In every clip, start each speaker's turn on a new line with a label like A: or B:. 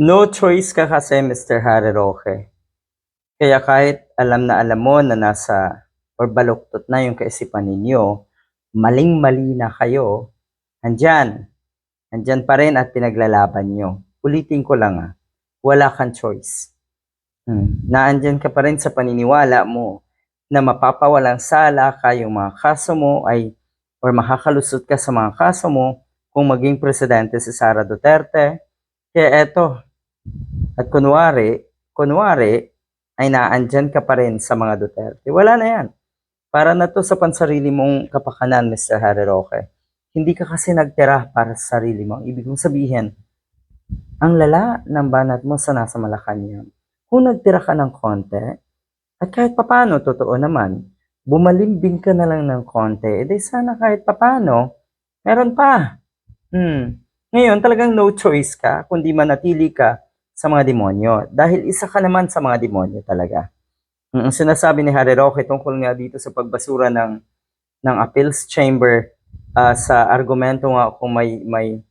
A: No choice ka kasi, Mr. Harry Roque. Kaya kahit alam na alam mo na nasa or baluktot na yung kaisipan ninyo, maling-mali na kayo, andyan, andyan pa rin at pinaglalaban nyo. Ulitin ko lang wala kang choice. Naandyan ka pa rin sa paniniwala mo na mapapawalang sala ka yung mga kaso mo ay or makakalusot ka sa mga kaso mo kung maging presidente si Sara Duterte. Kaya eto, at kunwari, ay naandyan ka pa rin sa mga Duterte. Wala na yan. Para na to sa pansarili mong kapakanan, Mr. Harry Roque. Hindi ka kasi nagtira para sa sarili mo. Ibig kong sabihin, ang lala ng banat mo sa nasa Malacanang. Kung nagtira ka ng konti, at kahit papano, totoo naman, bumalimbing ka na lang ng konti, edi sana kahit papano, meron pa. Ngayon, talagang no choice ka, kundi manatili ka sa mga demonyo. Dahil isa ka naman sa mga demonyo talaga. Ang sinasabi ni Harry Roque tungkol nga dito sa pagbasura ng appeals chamber sa argumento nga kung may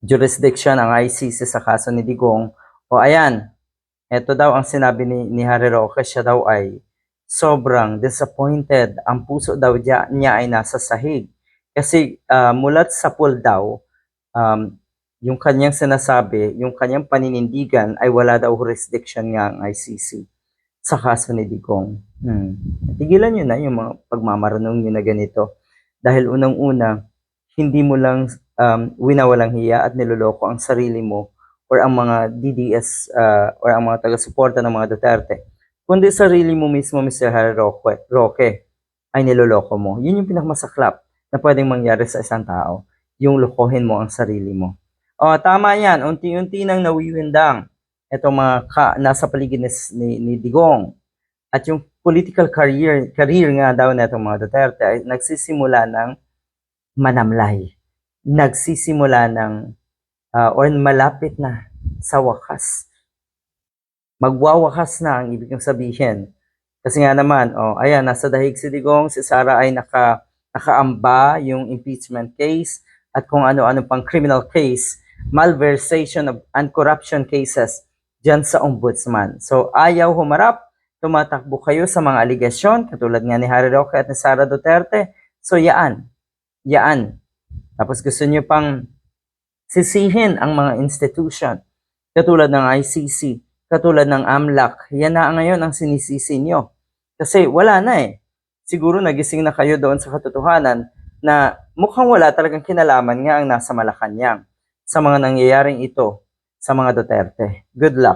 A: jurisdiction ang ICC sa kaso ni Digong. O ayan, ito daw ang sinabi ni Harry Roque, siya daw ay sobrang disappointed. Ang puso daw niya ay nasa sahig. Kasi mulat sa pool daw, yung kanyang sinasabi, yung kanyang paninindigan ay wala daw jurisdiction nga ang ICC sa kaso ni Digong. Tigilan nyo na yung mga pagmamaranong nyo na ganito. Dahil unang-una, hindi mo lang winawalang hiya at niloloko ang sarili mo or ang mga DDS or ang mga taga-suporta ng mga Duterte. Kundi sarili mo mismo, Mr. Harry Roque, ay niloloko mo. Yun yung pinakamasaklap na pwedeng mangyari sa isang tao. Yung lokohin mo ang sarili mo. O, tama yan. Unti-unti nang nawiwindang itong mga nasa paligid ni Digong. At yung political career nga daw na itong mga Duterte ay nagsisimula ng manamlay. Nagsisimula ng or malapit na sa wakas. Magwawakas na ang ibig kong sabihin. Kasi nga naman, ayan, nasa dahig si Digong, si Sara ay nakaamba yung impeachment case at kung ano-ano pang criminal case, malversation and corruption cases dyan sa ombudsman. So, ayaw humarap, tumatakbo kayo sa mga aligasyon, katulad nga ni Harry Roque at ni Sara Duterte. So, yaan. Tapos gusto nyo pang sisihin ang mga institution, katulad ng ICC, katulad ng AMLAC. Yan na ngayon ang sinisisi nyo. Kasi wala na Siguro nagising na kayo doon sa katotohanan na mukhang wala talagang kinalaman nga ang nasa Malacanang sa mga nangyayaring ito sa mga Duterte. Good luck.